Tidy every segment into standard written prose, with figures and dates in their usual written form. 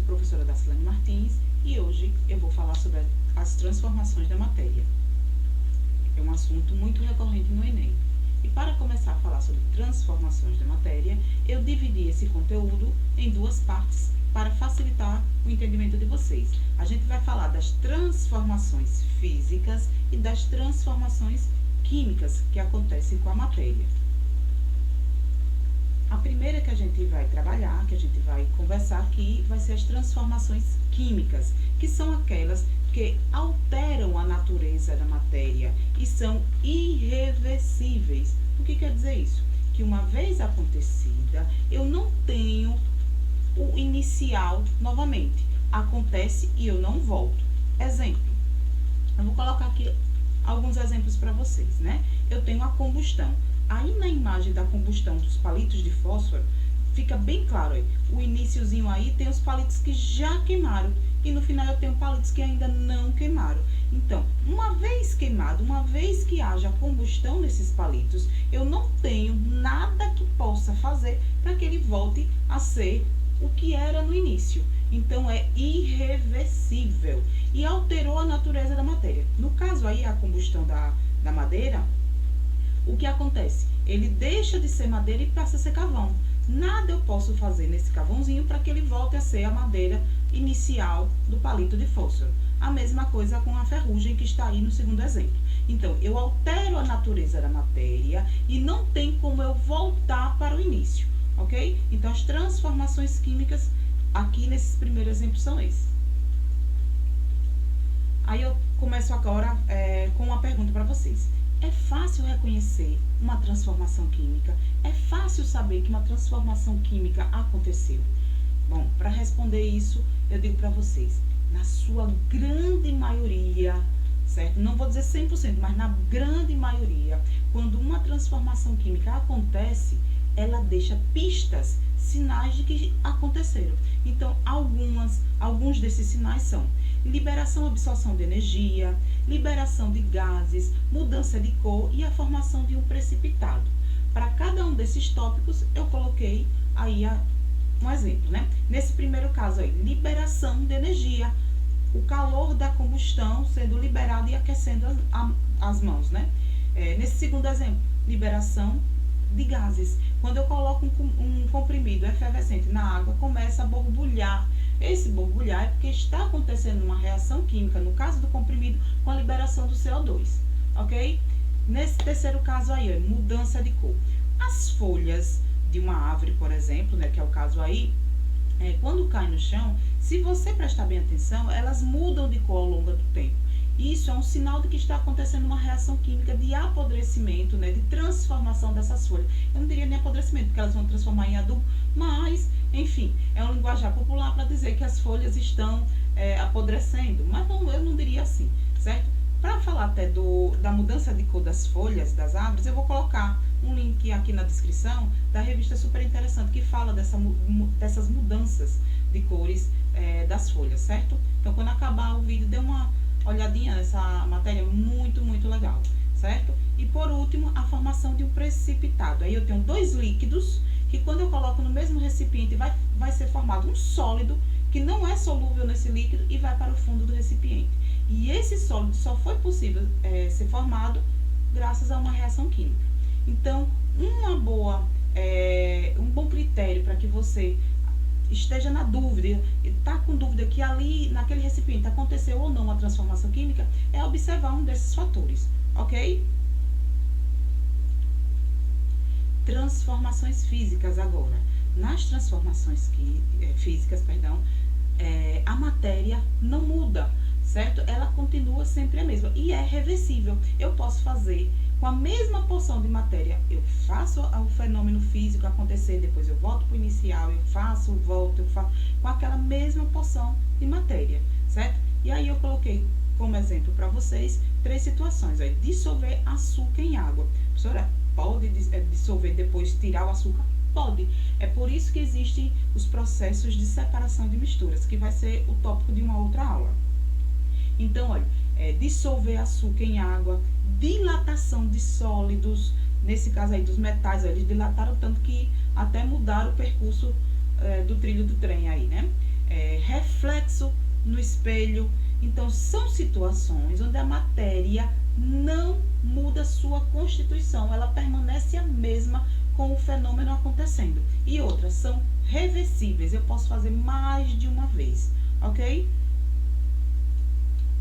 sou professora Dacilane Martins e hoje eu vou falar sobre as transformações da matéria. É um assunto muito recorrente no Enem. E para começar a falar sobre transformações da matéria, eu dividi esse conteúdo em duas partes para facilitar o entendimento de vocês. A gente vai falar das transformações físicas e das transformações químicas que acontecem com a matéria. A primeira que a gente vai trabalhar, que a gente vai conversar aqui, vai ser as transformações químicas, que são aquelas que alteram a natureza da matéria e são irreversíveis. O que quer dizer isso? Que uma vez acontecida, eu não tenho o inicial novamente. Acontece e eu não volto. Exemplo, eu vou colocar aqui alguns exemplos para vocês, né? Eu tenho a combustão. Aí na imagem da combustão dos palitos de fósforo, fica bem claro aí. O iniciozinho aí tem os palitos que já queimaram. E no final eu tenho palitos que ainda não queimaram. Então, uma vez queimado, uma vez que haja combustão nesses palitos, eu não tenho nada que possa fazer para que ele volte a ser o que era no início. Então, é irreversível e alterou a natureza da matéria. No caso aí, a combustão da madeira, o que acontece? Ele deixa de ser madeira e passa a ser carvão. Nada eu posso fazer nesse carvãozinho para que ele volte a ser a madeira inicial do palito de fósforo. A mesma coisa com a ferrugem que está aí no segundo exemplo. Então, eu altero a natureza da matéria e não tem como eu voltar para o início, ok? Então, as transformações químicas aqui nesses primeiros exemplos são esses. Aí eu começo agora com uma pergunta para vocês. É fácil reconhecer uma transformação química? É fácil saber que uma transformação química aconteceu? Bom, para responder isso, eu digo para vocês, na sua grande maioria, certo? Não vou dizer 100%, mas na grande maioria, quando uma transformação química acontece, ela deixa pistas, sinais de que aconteceram. Então, alguns desses sinais são liberação e absorção de energia, liberação de gases, mudança de cor e a formação de um precipitado. Para cada um desses tópicos, eu coloquei aí um exemplo, né? Nesse primeiro caso aí, liberação de energia, o calor da combustão sendo liberado e aquecendo as mãos, né? Nesse segundo exemplo, liberação de gases. Quando eu coloco um comprimido efervescente na água, começa a borbulhar. Esse borbulhar é porque está acontecendo uma reação química, no caso do comprimido, com a liberação do CO2, ok? Nesse terceiro caso aí, mudança de cor. As folhas de uma árvore, por exemplo, né, que é o caso aí, quando cai no chão, se você prestar bem atenção, elas mudam de cor ao longo do tempo. Isso é um sinal de que está acontecendo uma reação química de apodrecimento, né, de transformação dessas folhas. Eu não diria nem apodrecimento, porque elas vão transformar em adubo, mas, enfim, é um linguajar popular para dizer que as folhas estão apodrecendo, mas não, eu não diria assim, certo? Para falar até da mudança de cor das folhas das árvores, eu vou colocar um link aqui na descrição da revista super interessante que fala dessas mudanças de cores das folhas, certo? Então, quando acabar o vídeo, dê uma olhadinha nessa matéria, muito, muito legal, certo? E por último, a formação de um precipitado. Aí eu tenho dois líquidos que quando eu coloco no mesmo recipiente vai ser formado um sólido que não é solúvel nesse líquido e vai para o fundo do recipiente. E esse sólido só foi possível ser formado graças a uma reação química. Então, um bom critério para que você esteja na dúvida, está com dúvida que ali, naquele recipiente, aconteceu ou não uma transformação química, é observar um desses fatores, ok? Transformações físicas agora. Nas transformações físicas, a matéria não muda, certo? Ela continua sempre a mesma e é reversível. Eu posso fazer com a mesma porção de matéria, eu faço o fenômeno físico acontecer, depois eu volto para o inicial, eu faço, volto, eu faço, com aquela mesma porção de matéria, certo? E aí eu coloquei como exemplo para vocês 3 situações. Aí, dissolver açúcar em água. Professora, pode dissolver depois tirar o açúcar? Pode. É por isso que existem os processos de separação de misturas, que vai ser o tópico de uma outra aula. Então, olha, dissolver açúcar em água, dilatação de sólidos, nesse caso aí dos metais, eles dilataram tanto que até mudaram o percurso do trilho do trem aí, né? reflexo no espelho. Então, são situações onde a matéria não muda sua constituição, ela permanece a mesma com o fenômeno acontecendo. E outras são reversíveis, eu posso fazer mais de uma vez, ok?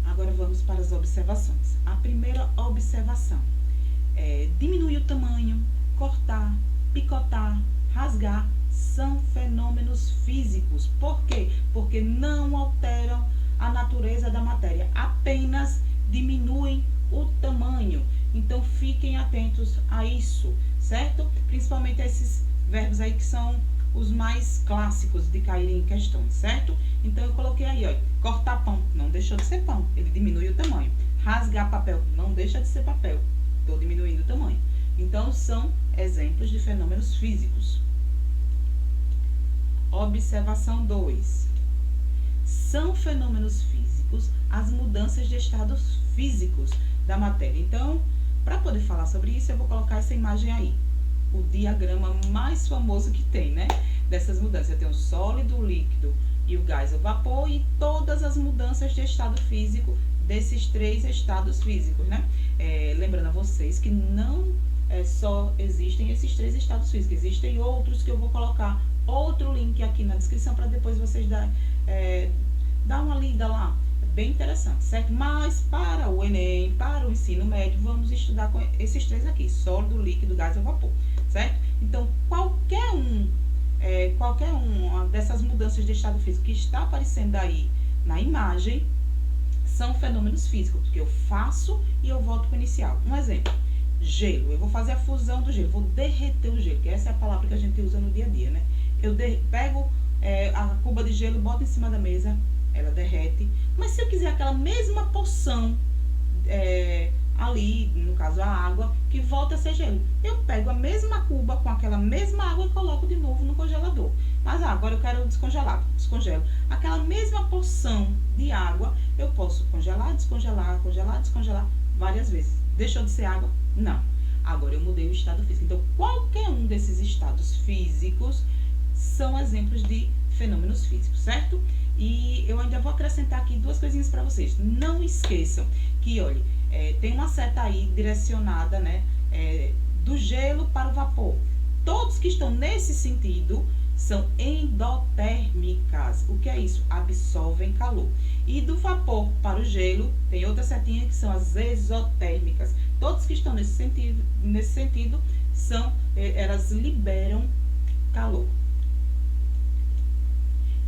Agora vamos para as observações. A primeira observação é diminuir o tamanho, cortar, picotar, rasgar, são fenômenos físicos. Por quê? Porque não alteram a natureza da matéria, apenas diminuem o tamanho. Então, fiquem atentos a isso, certo? Principalmente a esses verbos aí que são os mais clássicos de caírem em questões, certo? Então, eu coloquei aí, ó, cortar pão, não deixou de ser pão, ele diminui o tamanho. Rasgar papel, não deixa de ser papel, estou diminuindo o tamanho. Então, são exemplos de fenômenos físicos. Observação 2. São fenômenos físicos as mudanças de estados físicos da matéria. Então, para poder falar sobre isso, eu vou colocar essa imagem aí. O diagrama mais famoso que tem, né? Dessas mudanças. Eu tenho o sólido, o líquido e o gás, o vapor, e todas as mudanças de estado físico desses 3 estados físicos, né? Lembrando a vocês que não só existem esses 3 estados físicos, existem outros que eu vou colocar outro link aqui na descrição para depois vocês dar uma lida lá. Bem interessante, certo? Mas para o Enem, para o ensino médio, vamos estudar com esses 3 aqui, sólido, líquido, gás e vapor, certo? Então, qualquer uma dessas mudanças de estado físico que está aparecendo aí na imagem, são fenômenos físicos, porque eu faço e eu volto para o inicial. Um exemplo, gelo, eu vou fazer a fusão do gelo, vou derreter o gelo, que essa é a palavra que a gente usa no dia a dia, né? Eu pego a cuba de gelo, boto em cima da mesa, ela derrete. Mas se eu quiser aquela mesma porção ali, no caso a água, que volta a ser gelo, eu pego a mesma cuba com aquela mesma água e coloco de novo no congelador. Mas agora eu quero descongelar, descongelo. Aquela mesma porção de água, eu posso congelar, descongelar, congelar, descongelar várias vezes. Deixou de ser água? Não. Agora eu mudei o estado físico. Então, qualquer um desses estados físicos são exemplos de fenômenos físicos, certo? E eu ainda vou acrescentar aqui 2 coisinhas para vocês. Não esqueçam que, olha, tem uma seta aí direcionada, né, do gelo para o vapor. Todos que estão nesse sentido são endotérmicas. O que é isso? Absorvem calor. E do vapor para o gelo, tem outra setinha que são as exotérmicas. Todos que estão nesse sentido elas liberam calor.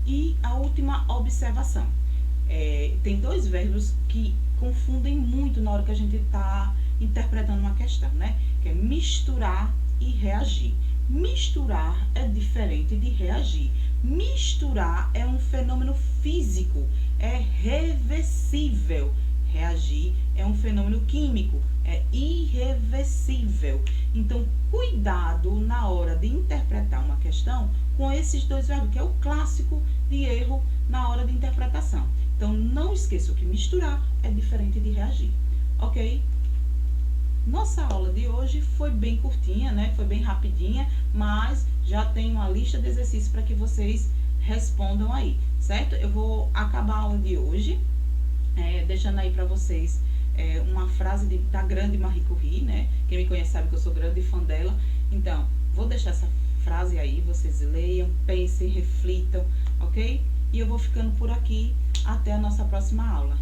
E a última observação. Tem 2 verbos que confundem muito na hora que a gente está interpretando uma questão, né? Que é misturar e reagir. Misturar é diferente de reagir. Misturar é um fenômeno físico, é reversível. Reagir é um fenômeno químico, é irreversível. Então, cuidado na hora de interpretar uma questão com esses 2 verbos, que é o clássico de erro na hora de interpretação. Então, não esqueça que misturar é diferente de reagir, ok? Nossa aula de hoje foi bem curtinha, né? Foi bem rapidinha, mas já tem uma lista de exercícios para que vocês respondam aí, certo? Eu vou acabar a aula de hoje deixando aí para vocês uma frase da grande Marie Curie, né? Quem me conhece sabe que eu sou grande fã dela. Então, vou deixar essa frase aí, vocês leiam, pensem, reflitam, ok? E eu vou ficando por aqui, até a nossa próxima aula.